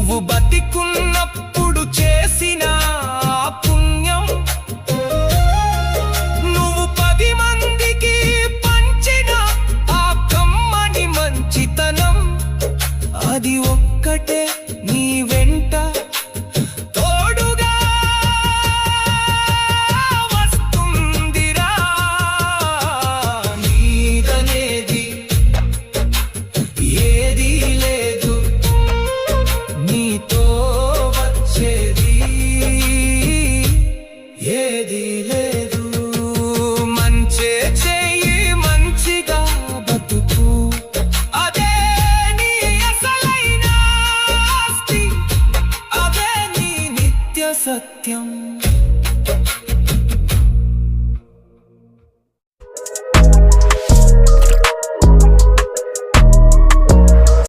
నువ్వు బతికున్నప్పుడు చేసిన పుణ్యం, నువ్వు 10 మందికి పంచిన ఆ కమ్మని మంచితనం, అది ఒక్కటే నీ వెంట తోడుగా వస్తుందిరా. నీదనేది ఏదీ లేదు, నీతో వచ్చేది ఏదీ లేదు. మంచే చెయ్యి, మంచిగా బతుకు, అదే నీ అసలైన ఆస్తి, అదే నీ నిత్య సత్యం.